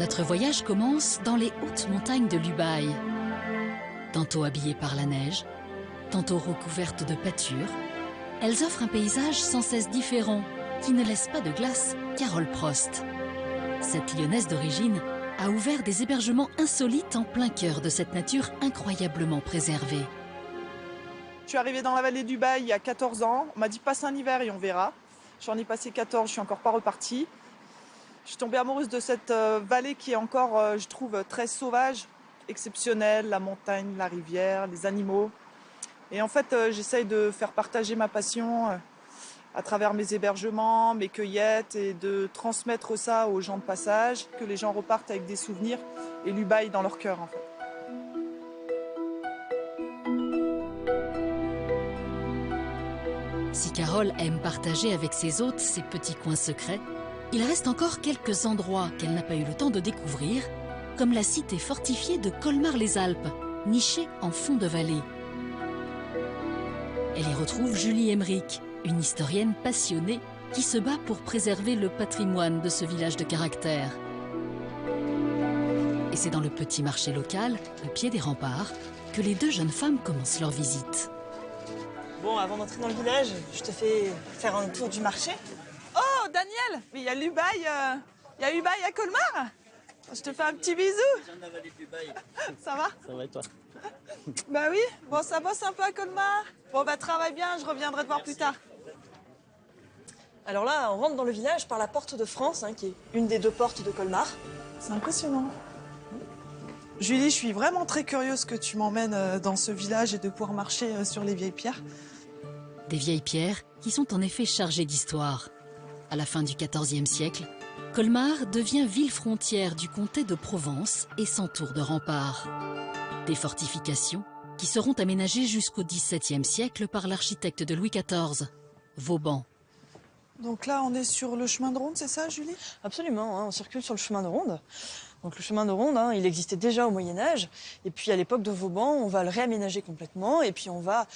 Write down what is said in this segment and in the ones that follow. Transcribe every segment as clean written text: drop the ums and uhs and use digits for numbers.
Notre voyage commence dans les hautes montagnes de l'Ubaye. Tantôt habillées par la neige, tantôt recouvertes de pâture, elles offrent un paysage sans cesse différent, qui ne laisse pas de glace. Carole Prost. Cette Lyonnaise d'origine a ouvert des hébergements insolites en plein cœur de cette nature incroyablement préservée. Je suis arrivée dans la vallée d'Ubaye il y a 14 ans. On m'a dit passe un hiver et on verra. J'en ai passé 14, je suis encore pas repartie. Je suis tombée amoureuse de cette vallée qui est encore, je trouve, très sauvage, exceptionnelle. La montagne, la rivière, les animaux. Et en fait, j'essaye de faire partager ma passion à travers mes hébergements, mes cueillettes et de transmettre ça aux gens de passage, que les gens repartent avec des souvenirs et l'Ubaye dans leur cœur en fait. Si Carole aime partager avec ses hôtes ses petits coins secrets, il reste encore quelques endroits qu'elle n'a pas eu le temps de découvrir, comme la cité fortifiée de Colmar-les-Alpes, nichée en fond de vallée. Elle y retrouve Julie Emmerich, une historienne passionnée qui se bat pour préserver le patrimoine de ce village de caractère. Et c'est dans le petit marché local, au pied des remparts, que les deux jeunes femmes commencent leur visite. Bon, avant d'entrer dans le village, je te fais faire un tour du marché. Oh, Daniel, mais il y a l'Ubaye, à Colmar. Je te fais un petit bisou. Ça va? Ça va et toi? Bah oui, bon, ça bosse un peu à Colmar. Bon, bah travaille bien, je reviendrai te voir plus tard. Alors là, on rentre dans le village par la porte de France, qui est une des deux portes de Colmar. C'est impressionnant. Julie, je suis vraiment très curieuse que tu m'emmènes dans ce village et de pouvoir marcher sur les vieilles pierres. Des vieilles pierres qui sont en effet chargées d'histoire. À la fin du XIVe siècle, Colmar devient ville frontière du comté de Provence et s'entoure de remparts. Des fortifications qui seront aménagées jusqu'au XVIIe siècle par l'architecte de Louis XIV, Vauban. Donc là, on est sur le chemin de ronde, c'est ça, Julie? Absolument, on circule sur le chemin de ronde. Donc le chemin de ronde, il existait déjà au Moyen-Âge. Et puis à l'époque de Vauban, on va le réaménager complètement. Et puis on va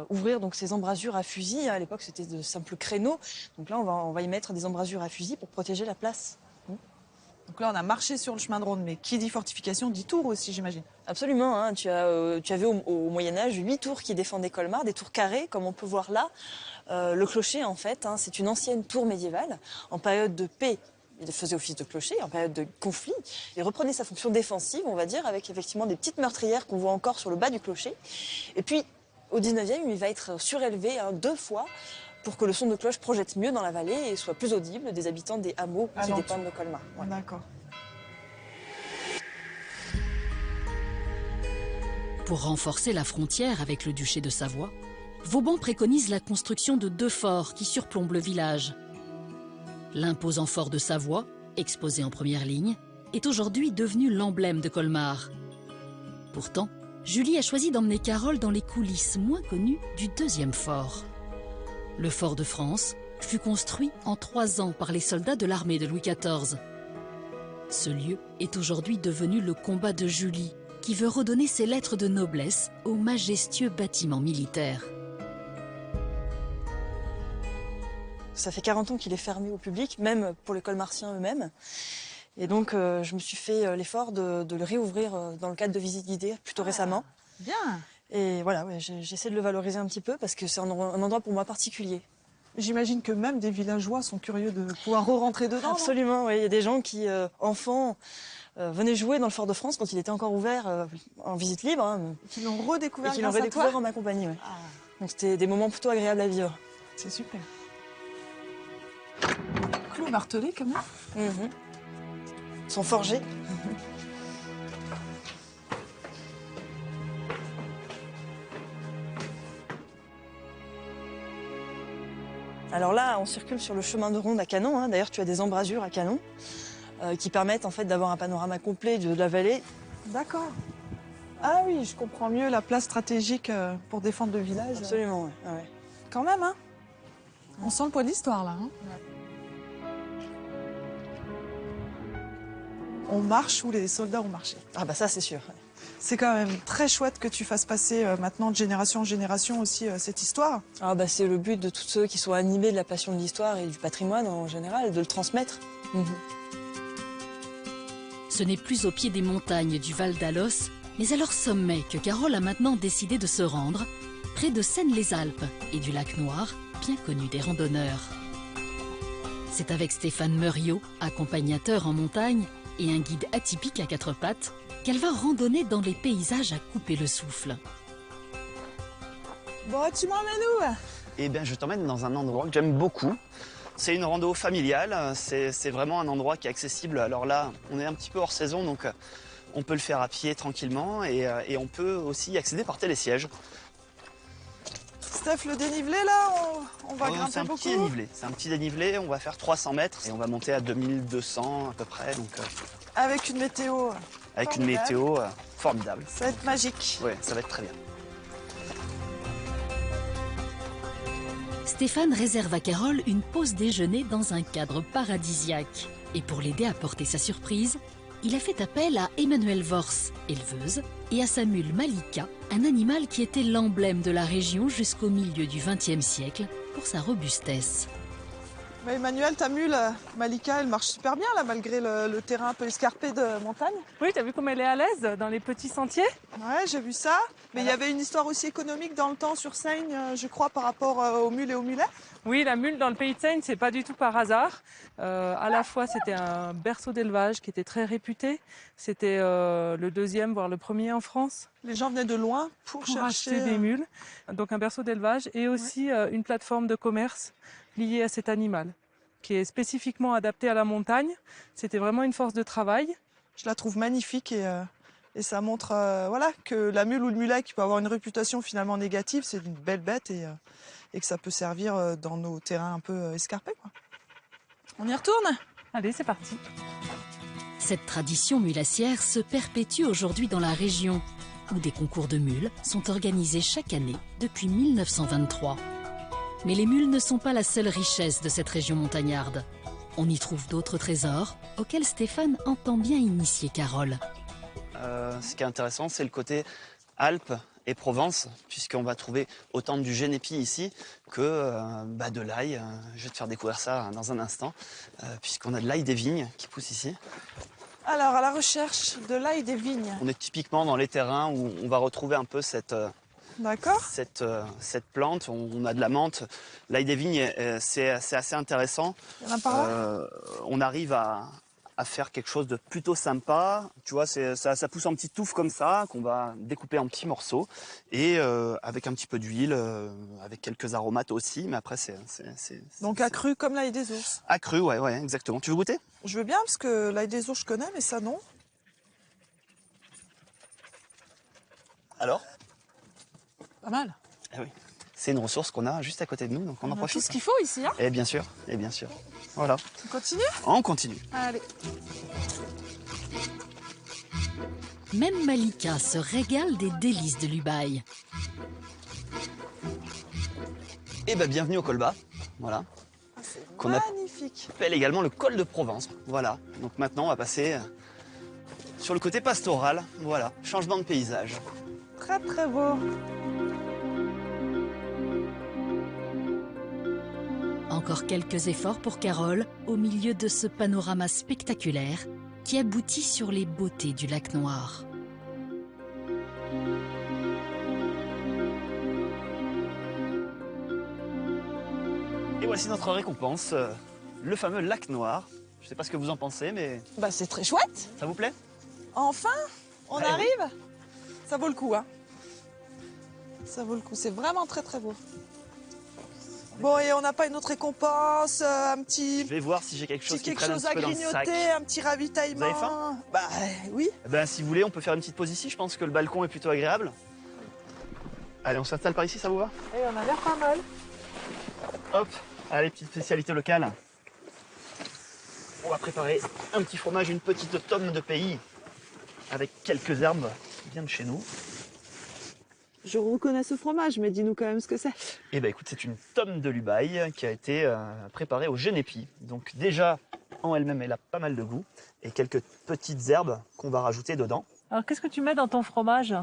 ouvrir donc ces embrasures à fusil. À l'époque, c'était de simples créneaux. Donc là, on va y mettre des embrasures à fusil pour protéger la place. Donc là, on a marché sur le chemin de ronde, mais qui dit fortification dit tour aussi, j'imagine. Absolument, tu avais au Moyen-Âge 8 tours qui défendaient Colmar, des tours carrées, comme on peut voir là. Le clocher, en fait, c'est une ancienne tour médiévale. En période de paix, il faisait office de clocher. En période de conflit, il reprenait sa fonction défensive, on va dire, avec effectivement des petites meurtrières qu'on voit encore sur le bas du clocher. Et puis, au 19e, il va être surélevé 2 fois pour que le son de cloche projette mieux dans la vallée et soit plus audible des habitants des hameaux qui dépendent de Colmar. Ouais. D'accord. Pour renforcer la frontière avec le duché de Savoie, Vauban préconise la construction de 2 forts qui surplombent le village. L'imposant fort de Savoie, exposé en première ligne, est aujourd'hui devenu l'emblème de Colmar. Pourtant, Julie a choisi d'emmener Carole dans les coulisses moins connues du 2e fort. Le fort de France fut construit en 3 ans par les soldats de l'armée de Louis XIV. Ce lieu est aujourd'hui devenu le combat de Julie, qui veut redonner ses lettres de noblesse au majestueux bâtiment militaire. Ça fait 40 ans qu'il est fermé au public, même pour les colmartiens eux-mêmes. Et donc, je me suis fait l'effort de le réouvrir dans le cadre de visites guidées plutôt récemment. Bien. Et voilà, j'essaie de le valoriser un petit peu parce que c'est un endroit pour moi particulier. J'imagine que même des villageois sont curieux de pouvoir re-rentrer dedans. Absolument, oui. Il y a des gens qui, enfants, venaient jouer dans le Fort de France quand il était encore ouvert en visite libre. Qui l'ont redécouvert et qui l'ont redécouvert en ma compagnie. Ouais. Ah. Donc c'était des moments plutôt agréables à vivre. C'est super. Clous martelés comme ça. Ils sont forgés. Alors là, on circule sur le chemin de ronde à canon. D'ailleurs, tu as des embrasures à canon qui permettent en fait d'avoir un panorama complet de la vallée. D'accord. Ah oui, je comprends mieux la place stratégique pour défendre le village. Absolument, oui. Ouais. Quand même, hein. On sent le poids de l'histoire, là. Hein. Ouais. On marche où les soldats ont marché. Ah bah ça, c'est sûr. C'est quand même très chouette que tu fasses passer maintenant de génération en génération aussi cette histoire. Ah bah c'est le but de tous ceux qui sont animés de la passion de l'histoire et du patrimoine en général, de le transmettre. Ce n'est plus au pied des montagnes du Val d'Alos, mais à leur sommet que Carole a maintenant décidé de se rendre, près de Seynes-les-Alpes et du lac Noir, bien connu des randonneurs. C'est avec Stéphane Meuriot, accompagnateur en montagne et un guide atypique à 4 pattes, qu'elle va randonner dans les paysages à couper le souffle. Bon, tu m'emmènes où? Eh bien, je t'emmène dans un endroit que j'aime beaucoup. C'est une rando familiale, c'est vraiment un endroit qui est accessible. Alors là, on est un petit peu hors saison, donc on peut le faire à pied tranquillement et on peut aussi y accéder par télésiège. Steph, le dénivelé là, on va grimper beaucoup. C'est un petit dénivelé, on va faire 300 mètres et on va monter à 2200 à peu près. Donc, avec une météo avec formidable. une météo formidable. Ça va être magique. Oui, ça va être très bien. Stéphane réserve à Carole une pause déjeuner dans un cadre paradisiaque. Et pour l'aider à porter sa surprise, il a fait appel à Emmanuelle Vors, éleveuse, et à sa mule Malika, un animal qui était l'emblème de la région jusqu'au milieu du XXe siècle pour sa robustesse. Bah, Emmanuel, ta mule, Malika, elle marche super bien là, malgré le terrain un peu escarpé de montagne. Oui, t'as vu comme elle est à l'aise dans les petits sentiers? Ouais, j'ai vu ça. Mais il y avait une histoire aussi économique dans le temps sur Seynes, je crois, par rapport aux mules et aux mulets. Oui, la mule dans le pays de Seynes, c'est pas du tout par hasard. À la fois, c'était un berceau d'élevage qui était très réputé. C'était le deuxième, voire le premier en France. Les gens venaient de loin pour chercher acheter des mules. Donc un berceau d'élevage et aussi une plateforme de commerce liée à cet animal, qui est spécifiquement adapté à la montagne. C'était vraiment une force de travail. Je la trouve magnifique et ça montre voilà, que la mule ou le mulet qui peut avoir une réputation finalement négative, c'est une belle bête et que ça peut servir dans nos terrains un peu escarpés, quoi. On y retourne? Allez, c'est parti. Cette tradition mulassière se perpétue aujourd'hui dans la région, où des concours de mules sont organisés chaque année depuis 1923. Mais les mules ne sont pas la seule richesse de cette région montagnarde. On y trouve d'autres trésors auxquels Stéphane entend bien initier Carole. Ce qui est intéressant, c'est le côté Alpes et Provence, puisqu'on va trouver autant du génépi ici que de l'ail. Je vais te faire découvrir ça dans un instant, puisqu'on a de l'ail des vignes qui pousse ici. Alors, à la recherche de l'ail des vignes. On est typiquement dans les terrains où on va retrouver un peu cette plante. On a de la menthe. L'ail des vignes, c'est assez intéressant. Il y en a par là. On arrive à faire quelque chose de plutôt sympa. Tu vois, ça pousse en petites touffes comme ça, qu'on va découper en petits morceaux. Et avec un petit peu d'huile, avec quelques aromates aussi. Mais après, Donc accru comme l'ail des ours. accru, ouais, exactement. Tu veux goûter? Je veux bien, parce que l'ail des ours, je connais, mais ça, non. Alors? Pas mal. Eh oui. C'est une ressource qu'on a juste à côté de nous, donc on en On a tout profite. ce qu'il faut ici, hein. Et bien sûr. Voilà. On continue? On continue. Allez. Même Malika se régale des délices de l'Ubaye. Et bienvenue au col bas. Voilà. C'est Qu'on magnifique. appelle également le col de Provence. Voilà. Donc maintenant, on va passer sur le côté pastoral. Voilà. Changement de paysage. Très, très beau. Encore quelques efforts pour Carole au milieu de ce panorama spectaculaire qui aboutit sur les beautés du lac Noir. Et voici notre récompense, le fameux lac Noir. Je ne sais pas ce que vous en pensez, mais Bah, c'est très chouette. ça vous plaît? Enfin, on Allez, arrive. Ça vaut le coup, hein. Ça vaut le coup. C'est vraiment très, très beau. Bon, et on n'a pas une autre récompense, un petit... Je vais voir si j'ai quelque chose qui quelque traîne un chose petit à peu dans le sac. grignoter, un petit ravitaillement. Vous avez faim? Bah oui. Si vous voulez, on peut faire une petite pause ici. Je pense que le balcon est plutôt agréable. Allez, on s'installe par ici, ça vous va? Et on a l'air pas mal. Hop, allez, petite spécialité locale. On va préparer un petit fromage, une petite tome de pays avec quelques herbes qui viennent de chez nous. Je reconnais ce fromage, mais dis-nous quand même ce que c'est. Eh ben écoute, c'est une tome de l'Ubaye qui a été préparée au génépi. Donc déjà, en elle-même, elle a pas mal de goût. Et quelques petites herbes qu'on va rajouter dedans. Alors, qu'est-ce que tu mets dans ton fromage?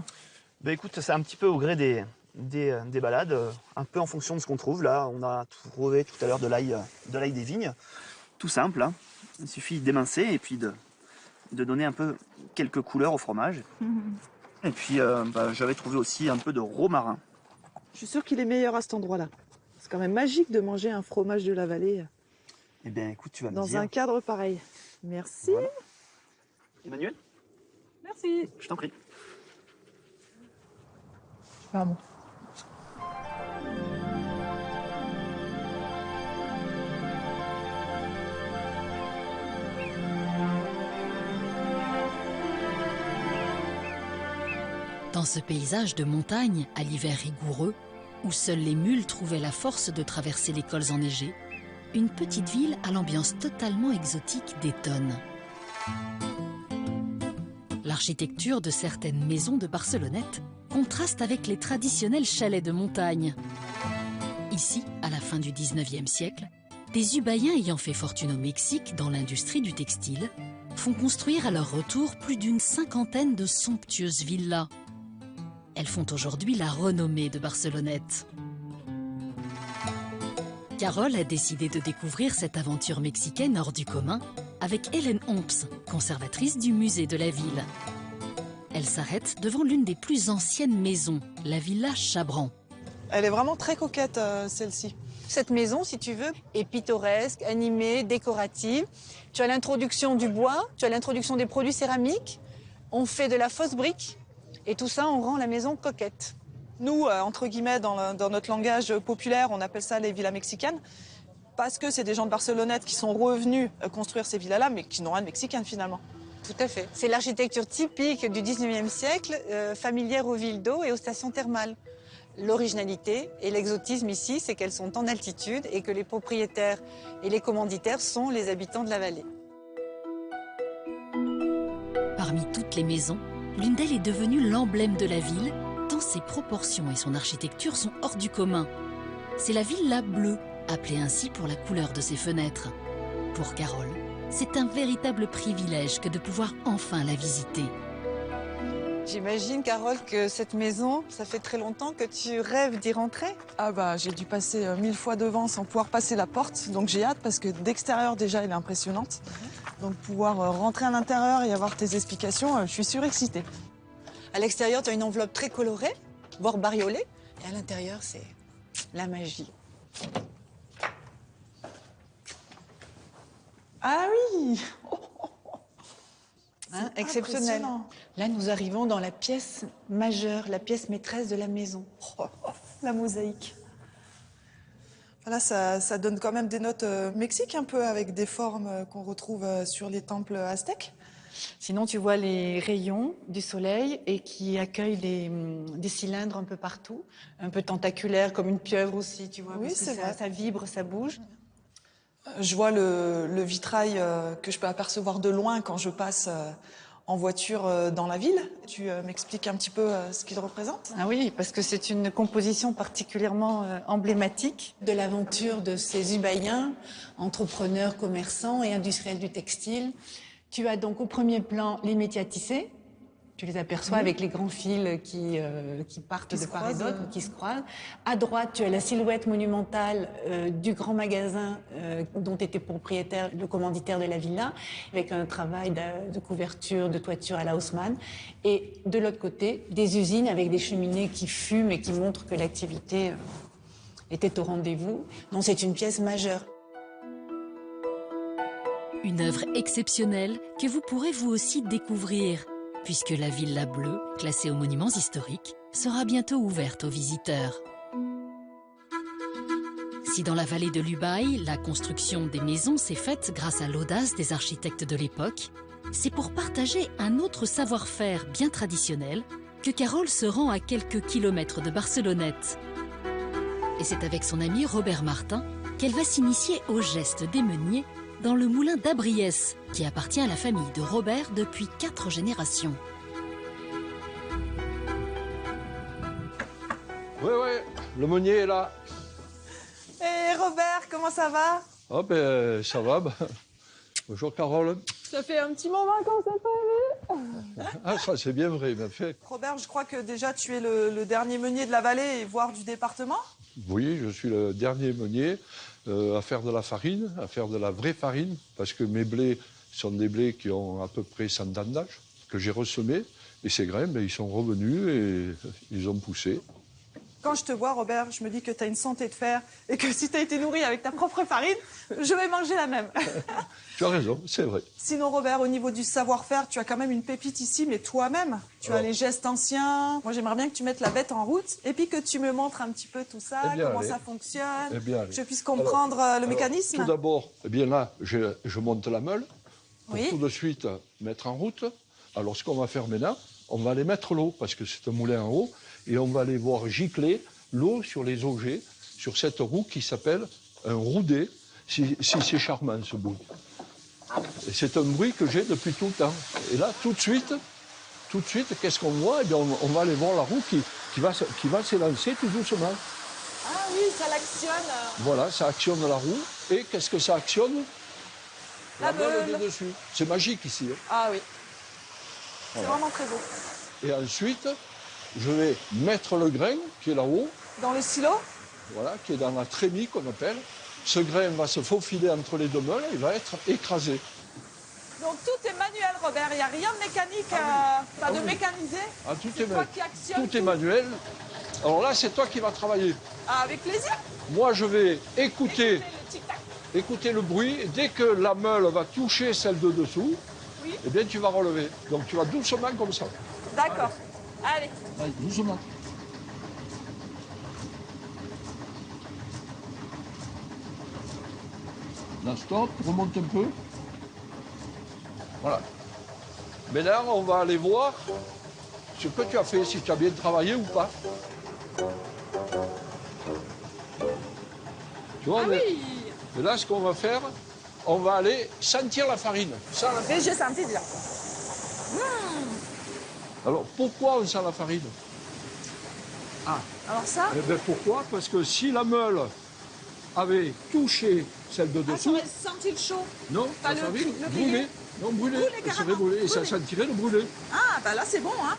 Ben écoute, c'est un petit peu au gré des balades, un peu en fonction de ce qu'on trouve. Là, on a trouvé tout à l'heure de l'ail des vignes. Tout simple, hein. Il suffit d'émincer et puis de de donner un peu quelques couleurs au fromage. Et puis j'avais trouvé aussi un peu de romarin. Je suis sûre qu'il est meilleur à cet endroit-là. C'est quand même magique de manger un fromage de la vallée Eh bien écoute, tu vas me dans dire. un cadre pareil. Merci. Voilà. Emmanuel, Merci. je t'en prie. Super bon. Dans ce paysage de montagne, à l'hiver rigoureux, où seules les mules trouvaient la force de traverser les cols enneigés, une petite ville à l'ambiance totalement exotique détonne. L'architecture de certaines maisons de Barcelonnette contraste avec les traditionnels chalets de montagne. Ici, à la fin du 19e siècle, des Ubayens ayant fait fortune au Mexique dans l'industrie du textile font construire à leur retour plus d'une cinquantaine de somptueuses villas. Elles font aujourd'hui la renommée de Barcelonnette. Carole a décidé de découvrir cette aventure mexicaine hors du commun avec Hélène Homps, conservatrice du musée de la ville. Elle s'arrête devant l'une des plus anciennes maisons, la Villa Chabran. Elle est vraiment très coquette, celle-ci. Cette maison, si tu veux, est pittoresque, animée, décorative. Tu as l'introduction du bois, tu as l'introduction des produits céramiques. On fait de la fausse brique et tout ça, on rend la maison coquette. Nous, entre guillemets, dans notre langage populaire, on appelle ça les villas mexicaines, parce que c'est des gens de Barcelonnette qui sont revenus construire ces villas-là, mais qui n'ont rien de mexicaine finalement. Tout à fait. C'est l'architecture typique du 19e siècle, familière aux villes d'eau et aux stations thermales. L'originalité et l'exotisme ici, c'est qu'elles sont en altitude et que les propriétaires et les commanditaires sont les habitants de la vallée. Parmi toutes les maisons, l'une d'elles est devenue l'emblème de la ville, tant ses proportions et son architecture sont hors du commun. C'est la Villa Bleue, appelée ainsi pour la couleur de ses fenêtres. Pour Carole, c'est un véritable privilège que de pouvoir enfin la visiter. J'imagine, Carole, que cette maison, ça fait très longtemps que tu rêves d'y rentrer. Ah bah j'ai dû passer 1000 fois devant sans pouvoir passer la porte, donc j'ai hâte parce que d'extérieur déjà elle est impressionnante. Donc pouvoir rentrer à l'intérieur et avoir tes explications, je suis surexcitée. À l'extérieur, tu as une enveloppe très colorée, voire bariolée. Et à l'intérieur, c'est la magie. Ah oui. Hein, exceptionnel. Impressionnant. Là, nous arrivons dans la pièce majeure, la pièce maîtresse de la maison. La mosaïque. Là, ça donne quand même des notes Mexique un peu, avec des formes qu'on retrouve sur les temples aztèques. Sinon, tu vois les rayons du soleil et qui accueillent des cylindres un peu partout, un peu tentaculaires, comme une pieuvre aussi, tu vois. Oui, parce que c'est vrai. Ça vibre, ça bouge. Je vois le vitrail que je peux apercevoir de loin quand je passe en voiture dans la ville. Tu m'expliques un petit peu ce qu'il représente ? Ah oui, parce que c'est une composition particulièrement emblématique de l'aventure de ces Ubayens, entrepreneurs, commerçants et industriels du textile. Tu as donc au premier plan les métiers à tisser. Tu les aperçois avec les grands fils qui partent de part et d'autre, qui se croisent. À droite, tu as la silhouette monumentale du grand magasin dont était propriétaire le commanditaire de la villa, avec un travail de couverture, de toiture à la Haussmann. Et de l'autre côté, des usines avec des cheminées qui fument et qui montrent que l'activité était au rendez-vous. Donc c'est une pièce majeure. Une œuvre exceptionnelle que vous pourrez vous aussi découvrir, puisque la Villa Bleue, classée aux monuments historiques, sera bientôt ouverte aux visiteurs. Si dans la vallée de l'Ubaye, la construction des maisons s'est faite grâce à l'audace des architectes de l'époque, c'est pour partager un autre savoir-faire bien traditionnel que Carole se rend à quelques kilomètres de Barcelonnette. Et c'est avec son ami Robert Martin qu'elle va s'initier au geste des meuniers dans le moulin d'Abriès, qui appartient à la famille de Robert depuis 4 générations. Oui, le meunier est là. Hé Robert, comment ça va ? Ah ben, ça va. Bonjour Carole. Ça fait un petit moment qu'on s'est pas vu. Ah, ça c'est bien vrai, mais fait. Robert, je crois que déjà tu es le dernier meunier de la vallée et voire du département. Oui, je suis le dernier meunier à faire de la farine, à faire de la vraie farine, parce que mes blés, Ce sont des blés qui ont à peu près 100 ans d'âge, que j'ai ressemés. Et ces grains, ben, ils sont revenus et ils ont poussé. Quand je te vois, Robert, je me dis que tu as une santé de fer et que si tu as été nourri avec ta propre farine, je vais manger la même. Tu as raison, c'est vrai. Sinon, Robert, au niveau du savoir-faire, tu as quand même une pépite ici, mais toi-même, tu as les gestes anciens. Moi, j'aimerais bien que tu mettes la bête en route et puis que tu me montres un petit peu tout ça, comment ça fonctionne, que je puisse comprendre le mécanisme. Tout d'abord, eh bien là, je monte la meule pour tout de suite mettre en route. Alors, ce qu'on va faire maintenant, on va aller mettre l'eau, parce que c'est un moulin en eau, et on va aller voir gicler l'eau sur les augets, sur cette roue qui s'appelle un roudé. Si c'est charmant, ce bruit. Et c'est un bruit que j'ai depuis tout le temps. Et là, tout de suite, qu'est-ce qu'on voit? Eh bien, on va aller voir la roue qui va s'élancer tout doucement. Ah oui, ça l'actionne. Voilà, ça actionne la roue. Et qu'est-ce que ça actionne? La meule de dessus. C'est magique ici. Hein. Ah oui. C'est Voilà. vraiment très beau. Et ensuite, je vais mettre le grain qui est là-haut. Dans le silo? Voilà, qui est dans la trémie qu'on appelle. Ce grain va se faufiler entre les deux meules et va être écrasé. Donc tout est manuel, Robert. Il n'y a rien de mécanique, pas de mécanisé. Ah, tout c'est toi qui actionne tout est manuel. Alors là, c'est toi qui vas travailler. Ah, avec plaisir. Moi, je vais écouter Le tic-tac. le bruit. Et dès que la meule va toucher celle de dessous, eh bien, tu vas relever. Donc, tu vas doucement comme ça. D'accord. Allez. Allez, doucement. Là, stop, remonte un peu. Voilà. Maintenant, on va aller voir ce que tu as fait, si tu as bien travaillé ou pas. Tu vois, et là, ce qu'on va faire, on va aller sentir la farine. Ça, la farine. J'ai senti déjà. Alors, pourquoi on sent la farine? Alors ça? Eh bien, pourquoi? Parce que si la meule avait touché celle de dessous, j'aurais senti le chaud. non, Pas la le farine griller. brûlait. Non, brûlait. Brûlait Elle carrément. serait brûlée et ça Brûlée. sentirait le brûlé. Ah, bah là, c'est bon, hein.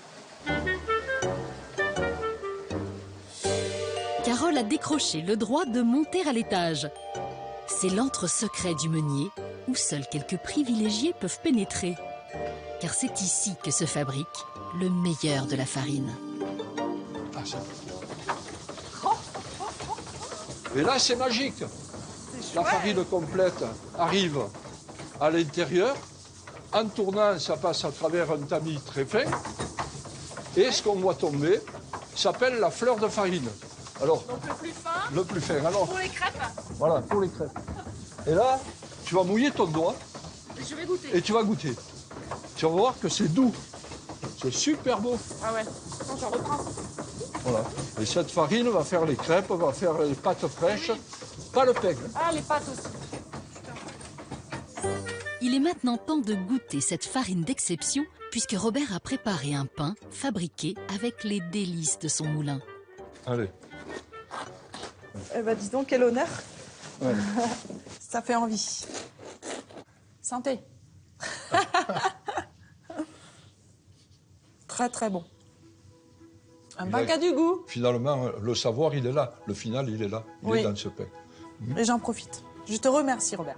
Carole a décroché le droit de monter à l'étage. C'est l'antre secret du meunier où seuls quelques privilégiés peuvent pénétrer. Car c'est ici que se fabrique le meilleur de la farine. Ah, ça. Et là, c'est magique. La farine complète arrive à l'intérieur. En tournant, ça passe à travers un tamis très fin. Et ce qu'on voit tomber s'appelle la fleur de farine. Alors, Donc le plus fin, le plus fin. Alors, pour les crêpes. voilà, pour les crêpes. Et là, tu vas mouiller ton doigt Je vais goûter. et tu vas goûter. Tu vas voir que c'est doux. C'est super beau. Ah ouais. Non, j'en reprends. Voilà. Et cette farine va faire les crêpes, va faire les pâtes fraîches, pas le pain. Ah, les pâtes aussi. Il est maintenant temps de goûter cette farine d'exception puisque Robert a préparé un pain fabriqué avec les délices de son moulin. Allez. Eh ben, dis donc, quel honneur. Ouais. Ça fait envie. Santé. Très, très bon. Un pain qui a du goût. Finalement, le savoir, il est là. Le final, il est là. Il Oui. est dans ce pain. Et j'en profite. Je te remercie, Robert.